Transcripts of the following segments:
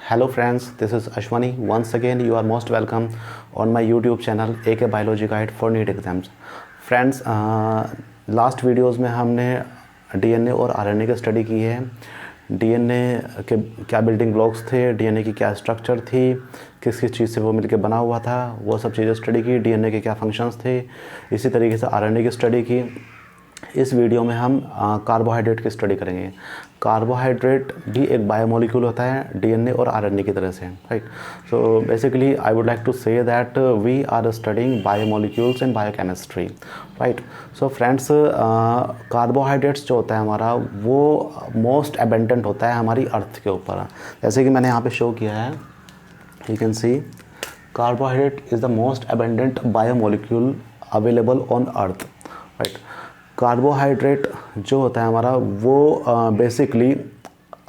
Hello friends, this is Ashwani. Once again, you are most welcome on my YouTube channel AK Biology Guide for NEET exams. Friends, last videos में हमने DNA और RNA की study की है। DNA के क्या building blocks थे, DNA की क्या स्ट्रक्चर थी, किस किस चीज़ से वो मिलकर बना हुआ था, वो सब चीज़ें स्टडी की। डीएनए के क्या फंक्शंस थे, इसी तरीके से आरएनए की स्टडी की। इस वीडियो में हम कार्बोहाइड्रेट की स्टडी करेंगे। कार्बोहाइड्रेट भी एक बायोमोलिक्यूल होता है डीएनए और आरएनए की तरह से, right. So basically I would like to say that we are studying biomolecules in biochemistry, right. So friends, carbohydrates जो होता है हमारा, वो मोस्ट एबेंडेंट होता है हमारी अर्थ के ऊपर। जैसे कि मैंने यहाँ पे शो किया है, you can C carbohydrate is the most abundant biomolecule available on earth, right. Carbohydrate जो होता है हमारा, वो बेसिकली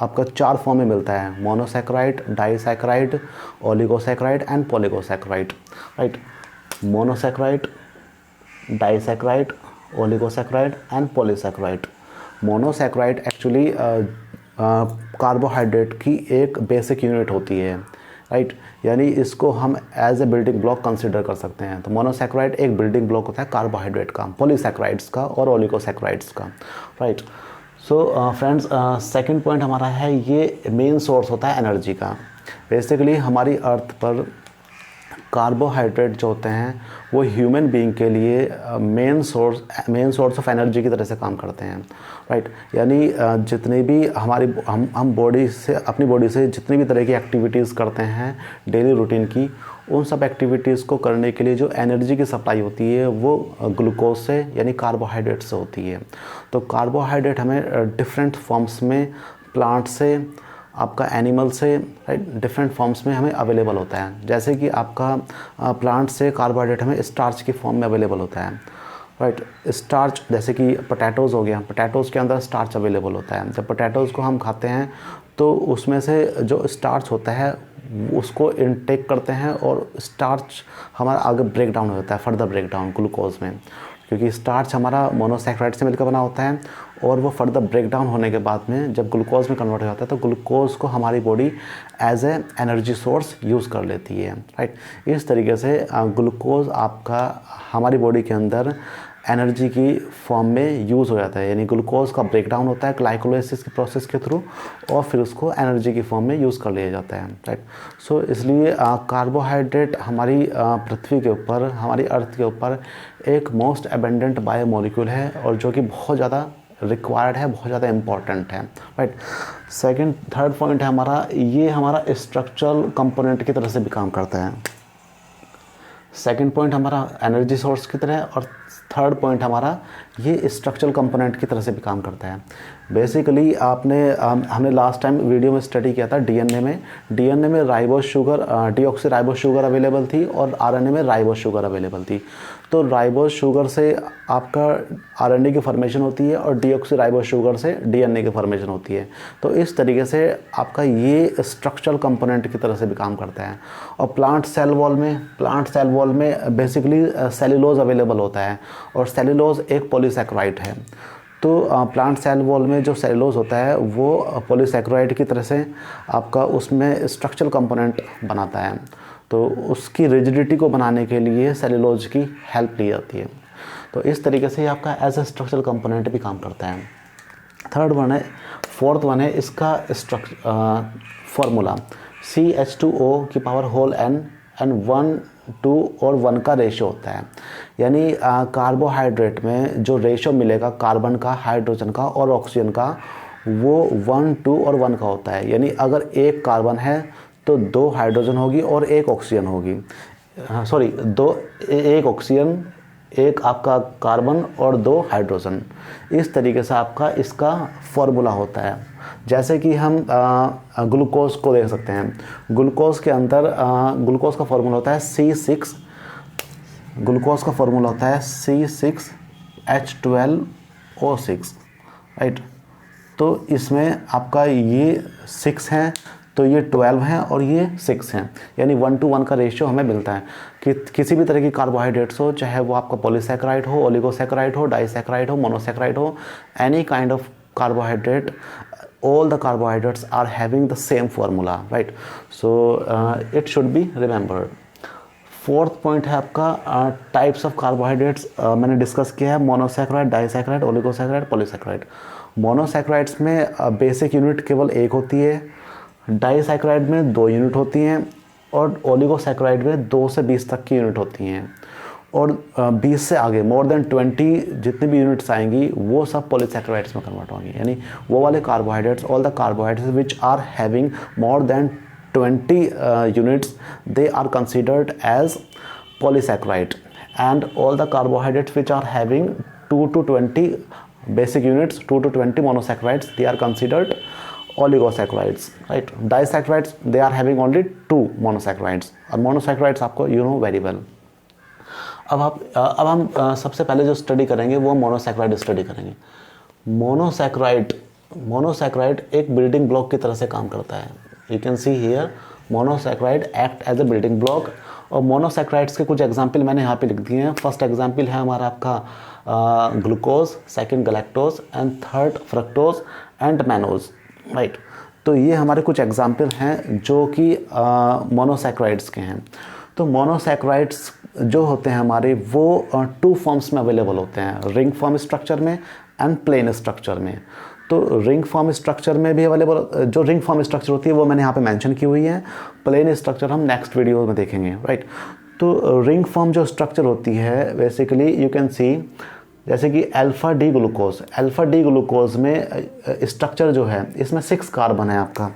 आपका 4 फॉर्म में मिलता है: monosaccharide, disaccharide, oligosaccharide and polysaccharide, right. Monosaccharide, disaccharide, oligosaccharide and polysaccharide. Monosaccharide actually carbohydrate की एक बेसिक यूनिट होती है, राइट। यानी इसको हम as a building block consider कर सकते हैं। तो मोनोसैकेराइड एक बिल्डिंग ब्लॉक होता है कार्बोहाइड्रेट का, पॉलीसैकेराइड्स का और ओलिगोसैकेराइड्स का, right. So friends, second point हमारा है, ये मेन सोर्स होता है एनर्जी का। बेसिकली हमारी अर्थ पर कार्बोहाइड्रेट जो होते हैं वो ह्यूमन बीइंग के लिए मेन सोर्स ऑफ एनर्जी की तरह से काम करते हैं, राइट। यानी जितनी भी हमारी हम बॉडी से, अपनी बॉडी से जितनी भी तरह की एक्टिविटीज़ करते हैं डेली रूटीन की, उन सब एक्टिविटीज़ को करने के लिए जो एनर्जी की सप्लाई होती है वो ग्लूकोज से यानी कार्बोहाइड्रेट से होती है। तो कार्बोहाइड्रेट हमें डिफरेंट फॉर्म्स में, प्लांट से, आपका एनिमल से, राइट, डिफरेंट फॉर्म्स में हमें अवेलेबल होता है। जैसे कि आपका प्लांट से कार्बोहाइड्रेट हमें स्टार्च की फॉर्म में अवेलेबल होता है, राइट। स्टार्च जैसे कि पोटैटोज़ हो गया, पोटैटोज़ के अंदर स्टार्च अवेलेबल होता है। जब पोटैटोज़ को हम खाते हैं तो उसमें से जो स्टार्च होता है उसको इनटेक करते हैं और स्टार्च हमारा आगे ब्रेक डाउन हो जाता है, फर्दर ब्रेक डाउन ग्लूकोज में, क्योंकि स्टार्च हमारा मोनोसैकेराइड से मिलकर बना होता है और वो फर्दर ब्रेक डाउन होने के बाद में जब ग्लूकोज में कन्वर्ट हो जाता है तो ग्लूकोज को हमारी body as a energy source use कर लेती है, राइट। इस तरीके से ग्लूकोज आपका हमारी बॉडी के अंदर एनर्जी की फॉर्म में यूज़ हो जाता है। यानी ग्लूकोज का ब्रेक डाउन होता है ग्लाइकोलाइसिस की प्रोसेस के थ्रू और फिर उसको एनर्जी की फॉर्म में यूज़ कर लिया जाता है, राइट। सो इसलिए कार्बोहाइड्रेट हमारी पृथ्वी के ऊपर, हमारी अर्थ के ऊपर एक मोस्ट एबेंडेंट बायोमोलिक्यूल है और जो कि बहुत ज़्यादा रिक्वायर्ड है, बहुत ज़्यादा इम्पॉर्टेंट है, राइट। थर्ड पॉइंट है हमारा, ये हमारा स्ट्रक्चरल कंपोनेंट की तरह से भी काम करता है। सेकंड पॉइंट हमारा एनर्जी सोर्स की तरह है और थर्ड पॉइंट हमारा ये स्ट्रक्चरल कंपोनेंट की तरह से भी काम करता है। बेसिकली हमने लास्ट टाइम वीडियो में स्टडी किया था डीएनए में ribose sugar, deoxy ribose sugar available थी और आरएनए में राइबोस शुगर अवेलेबल थी। तो राइबोस शुगर से आपका आरएनए की फॉर्मेशन होती है और डीऑक्सी राइबोस शुगर से डीएनए की फॉर्मेशन होती है। तो इस तरीके से आपका ये स्ट्रक्चरल कंपोनेंट की तरह से भी काम करता है। और प्लांट सेल वॉल में बेसिकली सेलुलोज अवेलेबल होता है और सेलुलोज एक पॉलीसैकेराइड है। तो प्लांट सेल वॉल में जो सेलुलोज होता है वो पॉलीसैकेराइड की तरह से आपका उसमें स्ट्रक्चरल कंपोनेंट बनाता है। तो उसकी रिजिडिटी को बनाने के लिए सेलुलोज की हेल्प ली जाती है। तो इस तरीके से आपका एज ए स्ट्रक्चरल कंपोनेंट भी काम करता है। फोर्थ वन है इसका फॉर्मूला CH2O की पावर होल n एंड 1 2 और 1 का रेशो होता है। यानी कार्बोहाइड्रेट में जो रेशो मिलेगा कार्बन का, हाइड्रोजन का और ऑक्सीजन का, वो 1 2 और 1 का होता है। यानी अगर एक कार्बन है तो 2 हाइड्रोजन होगी और 1 ऑक्सीजन होगी, एक ऑक्सीजन, एक आपका कार्बन और 2 हाइड्रोजन। इस तरीके से आपका इसका फॉर्मूला होता है। जैसे कि हम ग्लूकोज को देख सकते हैं, ग्लूकोज के अंदर ग्लूकोज का फॉर्मूला होता है C6H12O6, राइट। तो इसमें आपका ये 6 हैं तो ये 12 हैं और ये 6 हैं, यानी 1 to 1 का रेशियो हमें मिलता है कि किसी भी तरह की कार्बोहाइड्रेट्स हो, चाहे वो आपका पॉलीसैकेराइड हो, ओलिगोसैकेराइड हो, डाइसैकेराइड हो, मोनोसैकेराइड हो, any kind of carbohydrate all the carbohydrates are having the same formula, right? So it should be remembered. Fourth point है आपका टाइप्स ऑफ कार्बोहाइड्रेट्स। मैंने डिस्कस किया है monosaccharide, disaccharide, oligosaccharide, polysaccharide. Monosaccharides में basic unit केवल एक होती है, डाइसैकेराइड में 2 यूनिट होती हैं और ओलिगोसैकेराइड में 2 से 20 तक की यूनिट होती हैं। और 20 से आगे मोर देन 20 जितनी भी यूनिट्स आएंगी वो सब पॉलीसैकेराइड्स में कन्वर्ट होंगी। यानी वो वाले carbohydrates, all the carbohydrates which are having more than 20 units, they are considered as polysaccharide, and all the carbohydrates which are having 2 to 20 basic units, 2 to 20 monosaccharides, they are considered oligosaccharides, right? Disaccharides, they are having only 2 monosaccharides, और monosaccharides आपको you know very well। अब हम सबसे पहले जो study करेंगे वो monosaccharide study करेंगे। मोनोसैकेराइड एक बिल्डिंग ब्लॉक की तरह से काम करता है। You can see here monosaccharide act as a building block. और मोनोसैकेराइड्स के कुछ एग्जांपल मैंने यहाँ पे लिख दिए हैं। फर्स्ट एग्जांपल है हमारा आपका glucose, second galactose and third fructose and mannose, right. तो ये हमारे कुछ एग्जांपल हैं जो कि मोनोसैकेराइड्स के हैं। तो मोनोसैकेराइड्स जो होते हैं हमारे वो 2 फॉर्म्स में अवेलेबल होते हैं, रिंग फॉर्म स्ट्रक्चर में एंड प्लेन स्ट्रक्चर में। तो रिंग फॉर्म स्ट्रक्चर में भी अवेलेबल, जो रिंग फॉर्म स्ट्रक्चर होती है वो मैंने यहाँ पे मेंशन की हुई है। प्लेन स्ट्रक्चर हम नेक्स्ट वीडियो में देखेंगे, राइट। तो रिंग फॉर्म जो स्ट्रक्चर होती है बेसिकली यू कैन सी, जैसे कि अल्फा डी ग्लूकोज में स्ट्रक्चर जो है इसमें 6 कार्बन है आपका,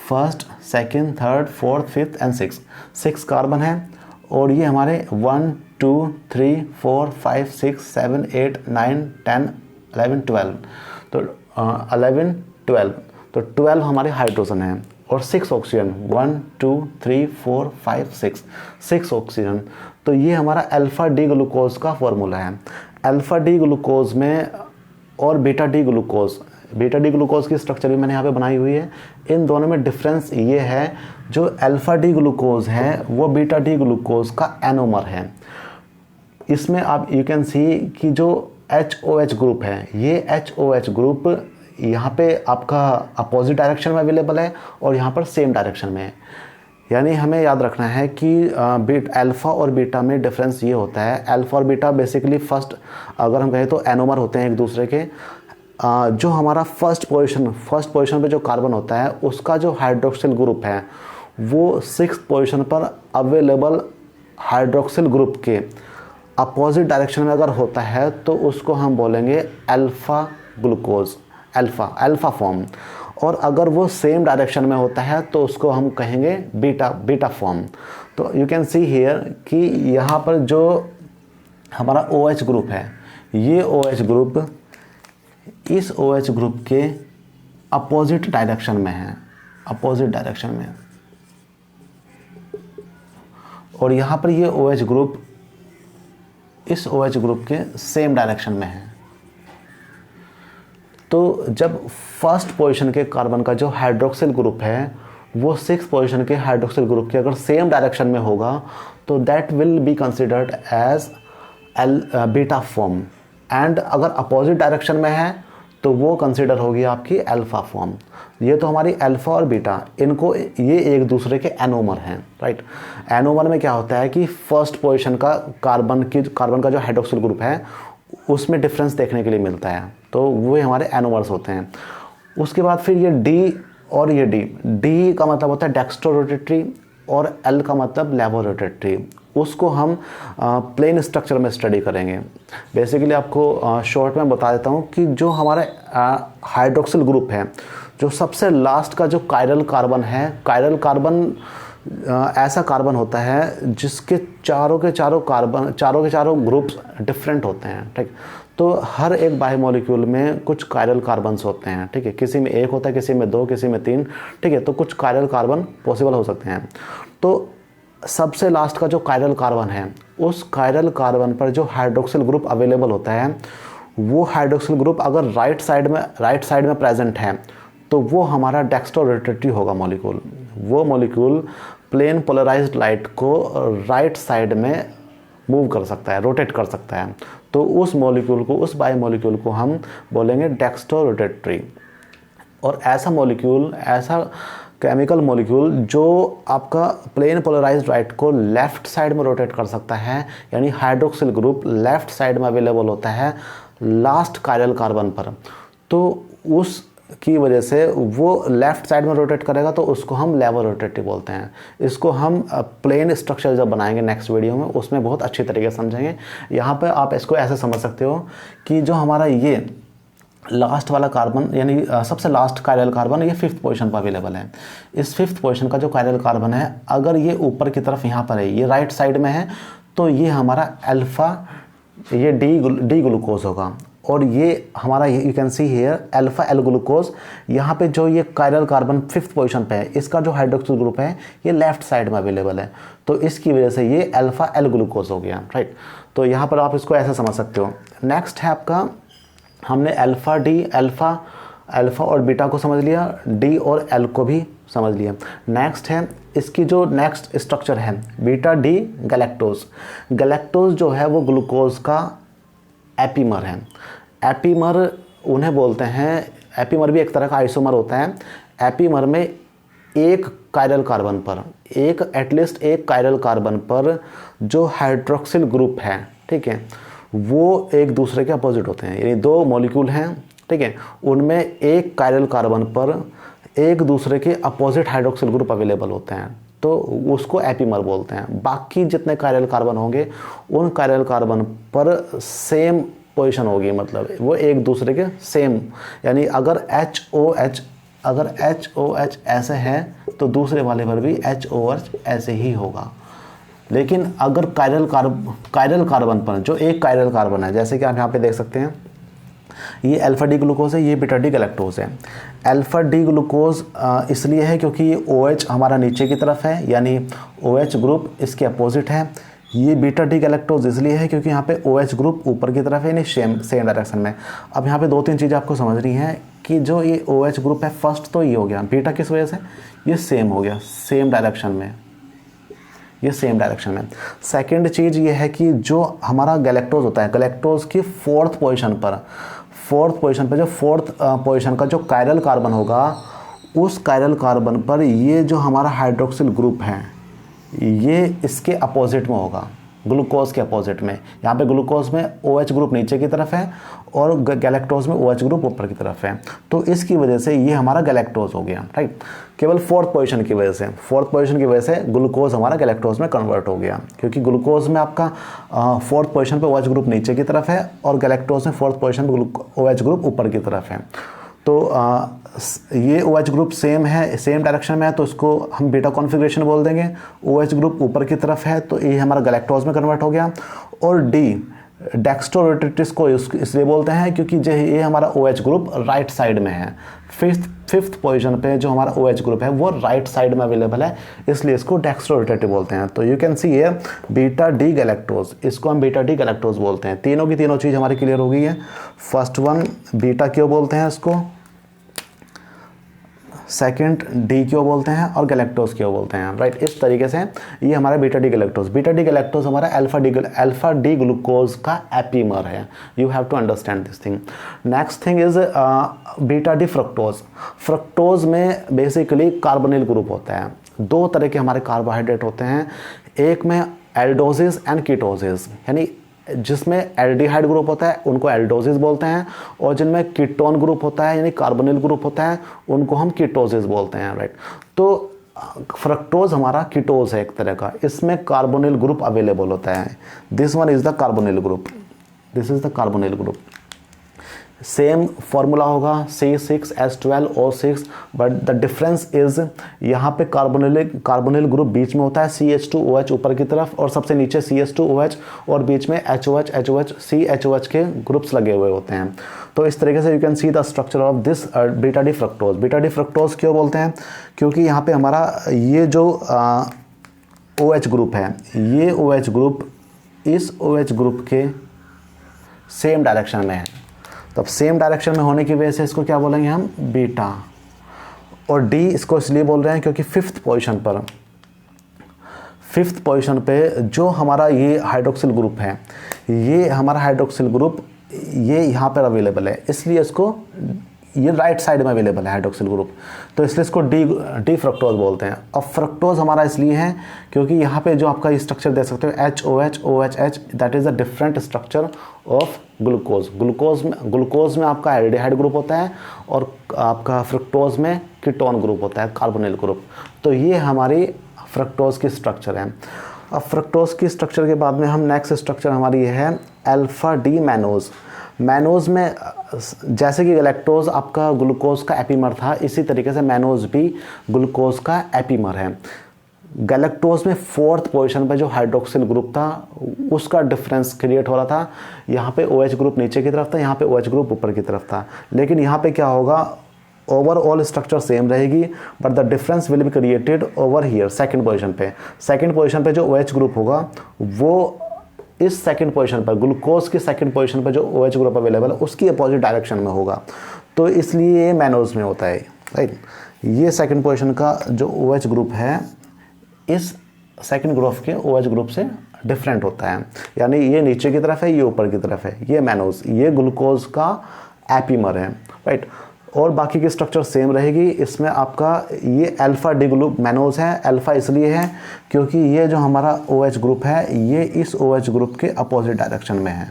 first second third fourth fifth and 6 carbon है। और ये हमारे 1 2 3 4 5 6 7 8 9 10 11 12, तो 11 12, तो 12 हमारे हाइड्रोजन हैं और 6 ऑक्सीजन, 1 2 3 4 5 6 ऑक्सीजन। तो ये हमारा अल्फा डी ग्लूकोज का फॉर्मूला है। अल्फा डी ग्लूकोज में और बीटा डी ग्लूकोज की स्ट्रक्चर भी मैंने यहाँ पे बनाई हुई है। इन दोनों में डिफरेंस ये है, जो अल्फा डी ग्लूकोज है वो बीटा डी ग्लूकोज का एनोमर है। इसमें आप यू कैन सी कि जो HOH ग्रुप है, ये HOH ग्रुप यहाँ पे आपका अपोजिट डायरेक्शन में अवेलेबल है और यहाँ पर सेम डायरेक्शन में है। यानी हमें याद रखना है कि अल्फ़ा और बीटा में डिफरेंस ये होता है। अल्फ़ा और बीटा बेसिकली फर्स्ट, अगर हम कहें तो एनोमर होते हैं एक दूसरे के। जो हमारा फर्स्ट पोजीशन पे जो कार्बन होता है उसका जो हाइड्रोक्सिल ग्रुप है वो 6th पोजीशन पर अवेलेबल हाइड्रोक्सिल ग्रुप के अपोजिट डायरेक्शन में अगर होता है तो उसको हम बोलेंगे अल्फ़ा ग्लूकोज, अल्फ़ा फॉर्म। और अगर वो सेम डायरेक्शन में होता है तो उसको हम कहेंगे बीटा फॉर्म। तो यू कैन सी हियर कि यहाँ पर जो हमारा OH ग्रुप है, ये OH ग्रुप इस OH ग्रुप के अपोजिट डायरेक्शन में है, और यहाँ पर ये OH ग्रुप इस OH ग्रुप के सेम डायरेक्शन में है। तो जब फर्स्ट पोजीशन के कार्बन का जो हाइड्रोक्सिल ग्रुप है वो 6th पोजीशन के हाइड्रोक्सिल ग्रुप के अगर सेम डायरेक्शन में होगा तो that will be considered as beta form. And अगर अपोजिट डायरेक्शन में है तो वो कंसिडर होगी आपकी अल्फ़ा फॉर्म। ये तो हमारी अल्फ़ा और बीटा, इनको ये एक दूसरे के एनोमर हैं, राइट। एनोमर में क्या होता है कि फर्स्ट पोजीशन का कार्बन का जो हाइड्रोक्सिल ग्रुप है उसमें डिफरेंस देखने के लिए मिलता है, तो वो हमारे एनोमर्स होते हैं। उसके बाद फिर ये डी और ये डी का मतलब होता है डेक्स्ट्रोरोटेटरी और एल का मतलब लेवोरोटेटरी। उसको हम प्लेन स्ट्रक्चर में स्टडी करेंगे। बेसिकली आपको शॉर्ट में बता देता हूँ कि जो हमारा हाइड्रोक्सिल ग्रुप है, जो सबसे लास्ट का जो कायरल कार्बन है, कायरल कार्बन ऐसा कार्बन होता है जिसके चारों के चारों ग्रुप्स डिफरेंट होते हैं, ठीक। तो हर एक बायोमोलिक्यूल में कुछ कायरल कार्बन्स होते हैं, ठीक है। किसी में 1 होता है, किसी में 2, किसी में 3, ठीक है। तो कुछ कायरल कार्बन पॉसिबल हो सकते हैं। तो सबसे लास्ट का जो कायरल कार्बन है, उस कायरल कार्बन पर जो हाइड्रोक्सिल ग्रुप अवेलेबल होता है, वो हाइड्रोक्सिल ग्रुप अगर राइट साइड में प्रेजेंट है तो वो हमारा डेक्स्ट्रोरोटेटरी होगा मॉलिक्यूल। वो मॉलिक्यूल प्लेन पोलराइज्ड लाइट को राइट साइड में मूव कर सकता है, रोटेट कर सकता है, तो उस मॉलिक्यूल को, उस बायोमॉलिक्यूल को हम बोलेंगे डेक्स्ट्रो रोटेटरी। और ऐसा मॉलिक्यूल, ऐसा केमिकल मॉलिक्यूल जो आपका प्लेन पोलराइज्ड राइट को लेफ्ट साइड में रोटेट कर सकता है, यानी हाइड्रोक्सिल ग्रुप लेफ्ट साइड में अवेलेबल होता है लास्ट कायरल कार्बन पर, तो उस की वजह से वो लेफ़्ट साइड में रोटेट करेगा, तो उसको हम लेवल रोटेटिव बोलते हैं। इसको हम प्लेन स्ट्रक्चर जब बनाएंगे नेक्स्ट वीडियो में, उसमें बहुत अच्छी तरीके से समझेंगे। यहाँ पे आप इसको ऐसे समझ सकते हो कि जो हमारा ये लास्ट वाला कार्बन, यानी सबसे लास्ट कायरल कार्बन, ये 5th पोजीशन पर अवेलेबल है। इस 5th पोजीशन का जो कायरल कार्बन है, अगर ये ऊपर की तरफ यहाँ पर है, ये राइट साइड में है, तो ये हमारा अल्फ़ा, ये डी ग्लूकोज होगा। और ये हमारा, you can see here alpha L glucose. यहाँ पे जो ये कायरल कार्बन 5th पोजीशन पे है, इसका जो हाइड्रोक्सिल ग्रुप है ये लेफ्ट साइड में अवेलेबल है, तो इसकी वजह से ये अल्फ़ा एल ग्लूकोज हो गया, राइट। तो यहाँ पर आप इसको ऐसे समझ सकते हो। नेक्स्ट है आपका, हमने अल्फ़ा डी, अल्फ़ा और बीटा को समझ लिया, डी और एल को भी समझ लिया। नेक्स्ट है इसकी जो नेक्स्ट स्ट्रक्चर है बीटा डी गैलेक्टोज। गैलेक्टोज जो है वो ग्लूकोज का एपीमर है। एपीमर उन्हें बोलते हैं, एपीमर भी एक तरह का आइसोमर होता है। एपीमर में एक कायरल कार्बन पर, एक एटलीस्ट एक कायरल कार्बन पर जो हाइड्रोक्सिल ग्रुप है, ठीक है, वो एक दूसरे के अपोजिट होते हैं, यानी दो मॉलिक्यूल हैं, ठीक है, उनमें एक कायरल कार्बन पर एक दूसरे के अपोजिट हाइड्रोक्सिल ग्रुप अवेलेबल होते हैं, तो उसको एपीमर बोलते हैं। बाकी जितने कायरल कार्बन होंगे उन कायरल कार्बन पर सेम पोजीशन होगी, मतलब वो एक दूसरे के सेम, यानी अगर HOH ऐसे है तो दूसरे वाले पर भी HOH ऐसे ही होगा। लेकिन अगर कायरल कार्बन पर जो एक कायरल कार्बन है, जैसे कि आप यहाँ पे देख सकते हैं, ये अल्फ़ा डी ग्लूकोज है, ये बीटा डी गैलेक्टोज है। अल्फ़ा डी ग्लूकोज इसलिए है क्योंकि ये OH हमारा नीचे की तरफ है, यानी OH ग्रुप इसके अपोजिट है। ये बीटा डी गैलेक्टोज इसलिए है क्योंकि यहाँ पे OH ग्रुप ऊपर की तरफ है, यानी सेम डायरेक्शन में। अब यहाँ पे 2-3 चीज़ें आपको समझनी है कि जो ये OH ग्रुप है, फर्स्ट तो ये हो गया, बीटा किस वजह से, ये सेम हो गया, सेम डायरेक्शन में, ये सेम डायरेक्शन में। सेकंड चीज़ ये है कि जो हमारा गैलेक्टोज होता है, गैलेक्टोज की 4th पोजीशन पर, जो 4th पोजीशन का जो कायरल कार्बन होगा, उस कायरल कार्बन पर ये जो हमारा हाइड्रोक्सिल ग्रुप है ये इसके अपोजिट में होगा, ग्लूकोज के अपोजिट में। यहाँ पे ग्लूकोज में OH ग्रुप नीचे की तरफ है और गैलेक्टोज में OH ग्रुप ऊपर की तरफ है, तो इसकी वजह से ये हमारा गैलेक्टोज हो गया, राइट। केवल 4th पोजीशन की वजह से, 4th पोजीशन की वजह से ग्लूकोज हमारा गैलेक्टोज में कन्वर्ट हो गया, क्योंकि ग्लूकोज में आपका 4th पोजीशन पे OH ग्रुप नीचे की तरफ है और गैलेक्टोज में 4th पोजीशन पे OH ग्रुप ऊपर की तरफ है। तो ये OH ग्रुप सेम है, सेम डायरेक्शन में है, तो इसको हम बीटा कॉन्फ़िगरेशन बोल देंगे। OH ग्रुप ऊपर की तरफ है तो ये हमारा गैलेक्टोज में कन्वर्ट हो गया। और डी डेक्स्ट्रो रोटेटिस को इसलिए बोलते हैं क्योंकि जो ये हमारा OH ग्रुप राइट साइड में है। 5th पोजीशन पे जो हमारा OH ग्रुप है वो राइट साइड में अवेलेबल है, इसलिए इसको डेक्स्ट्रो रोटेटिव बोलते हैं। तो यू कैन सी ये बीटा डी गैलेक्टोज, इसको हम बीटा डी गैलेक्टोज बोलते हैं। तीनों की तीनों चीज़ हमारी क्लियर हो गई है। फर्स्ट वन बीटा क्यों बोलते हैं इसको, सेकंड डी क्यों बोलते हैं और गैलेक्टोज क्यों बोलते हैं, राइट। इस तरीके से ये हमारा बीटा डी गैलेक्टोज, हमारा अल्फा डी ग्लूकोज का एपीमर है। You have to understand this thing. Next thing is beta D fructose. Fructose में बेसिकली कार्बोनिल ग्रुप होता है। 2 तरह के हमारे कार्बोहाइड्रेट होते हैं, एक में एल्डोसिस एंड कीटोसिस, यानी जिसमें एल्डिहाइड ग्रुप होता है उनको एल्डोसिस बोलते हैं, और जिनमें कीटोन ग्रुप होता है यानी कार्बोनिल ग्रुप होता है उनको हम कीटोसिस बोलते हैं, राइट। तो फ्रक्टोज हमारा कीटोज है एक तरह का, इसमें कार्बोनिल ग्रुप अवेलेबल होता है। This one is the carbonyl group, this is the carbonyl group. Same formula होगा C6H12O6, but the difference is यहाँ पे कार्बोनिल ग्रुप बीच में होता है, CH2OH ऊपर की तरफ और सबसे नीचे CH2OH, और बीच में HOH CHOH के ग्रुप्स लगे हुए होते हैं। तो इस तरीके से you can see the structure of this beta D fructose. Beta D fructose क्यों बोलते हैं, क्योंकि यहाँ पे हमारा ये जो OH ग्रुप है, ये OH ग्रुप इस OH ग्रुप के सेम डायरेक्शन में है। तो अब सेम डायरेक्शन में होने की वजह से इसको क्या बोलेंगे हम, बीटा। और डी इसको इसलिए बोल रहे हैं क्योंकि 5th पोजीशन पर 5th पोजीशन पे जो हमारा ये हाइड्रोक्सिल ग्रुप है, ये हमारा हाइड्रोक्सिल ग्रुप ये यहाँ पर अवेलेबल है, इसलिए इसको ये राइट साइड में अवेलेबल है हाइड्रोक्सिल ग्रुप, तो इसलिए इसको डी फ्रक्टोज बोलते हैं। अब फ्रक्टोज हमारा इसलिए है क्योंकि यहाँ पे जो आपका स्ट्रक्चर देख सकते हो HOH OHH, that is a different structure of glucose. Glucose में आपका एल्डिहाइड ग्रुप होता है और आपका फ्रक्टोज में कीटोन ग्रुप होता है, कार्बोनिल ग्रुप। तो ये हमारी फ्रक्टोज की स्ट्रक्चर है। अब फ्रक्टोज की स्ट्रक्चर के बाद में हम नेक्स्ट स्ट्रक्चर हमारी ये है अल्फा डी मैनोज। मैनोज में जैसे कि गैलेक्टोज आपका ग्लूकोज का एपीमर था, इसी तरीके से मैनोज भी ग्लूकोज का एपीमर है। गैलेक्टोज में 4th पोजीशन पे जो हाइड्रोक्सिल ग्रुप था उसका डिफरेंस क्रिएट हो रहा था। यहाँ पे OH ग्रुप नीचे की तरफ था, यहाँ पे OH ग्रुप ऊपर की तरफ था। लेकिन यहाँ पे क्या होगा, ओवरऑल स्ट्रक्चर सेम रहेगी, but the difference will be created over here 2nd position पे। 2nd पोजीशन पे जो OH ग्रुप होगा वो इस 2nd पोजीशन पर, ग्लूकोज की 2nd पोजीशन पर जो OH ग्रुप अवेलेबल है उसकी अपोजिट डायरेक्शन में होगा, तो इसलिए ये मैनोज में होता है, राइट। ये 2nd पोजीशन का जो OH ग्रुप है इस 2nd ग्रुप के OH ग्रुप से डिफरेंट होता है, यानी ये नीचे की तरफ है, ये ऊपर की तरफ है, ये मैनोज, ये ग्लूकोज का एपीमर है, राइट। और बाकी की स्ट्रक्चर सेम रहेगी। इसमें आपका ये अल्फा डी ग्रुप मैनोज है, अल्फा इसलिए है क्योंकि ये जो हमारा OH ग्रुप है ये इस OH ग्रुप के अपोजिट डायरेक्शन में है,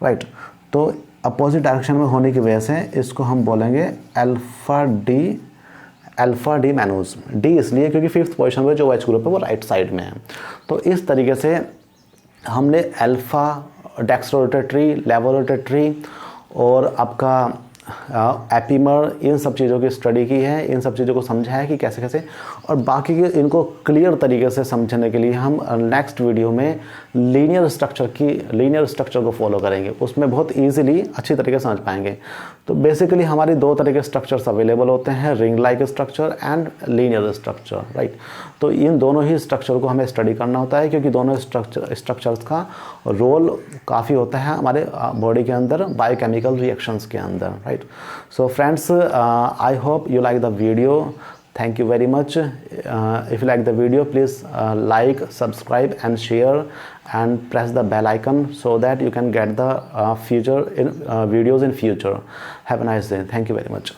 राइट। तो अपोजिट डायरेक्शन में होने की वजह से इसको हम बोलेंगे अल्फा डी मैनोज। डी इसलिए क्योंकि 5th पोजीशन पे जो OH ग्रुप है वो राइट साइड में है। तो इस तरीके से हमने अल्फा, डेक्स्ट्रोरोटेटरी, लेवोरोटेटरी और आपका एपीमर, इन सब चीज़ों की स्टडी की है, इन सब चीज़ों को समझा है कि कैसे कैसे, और बाकी के इनको क्लियर तरीके से समझने के लिए हम नेक्स्ट वीडियो में लीनियर स्ट्रक्चर को फॉलो करेंगे, उसमें बहुत इजीली अच्छी तरीके से समझ पाएंगे। तो बेसिकली हमारी 2 तरह के स्ट्रक्चर्स अवेलेबल होते हैं, ring like structure and linear structure, right. तो इन दोनों ही स्ट्रक्चर को हमें स्टडी करना होता है क्योंकि दोनों स्ट्रक्चर्स का रोल काफ़ी होता है हमारे बॉडी के अंदर बायोकेमिकल रिएक्शंस के अंदर, right. So friends, I hope you like the video. Thank you very much. If you like the video, please like, subscribe and share and press the bell icon so that you can get the future videos in future. Have a nice day. Thank you very much.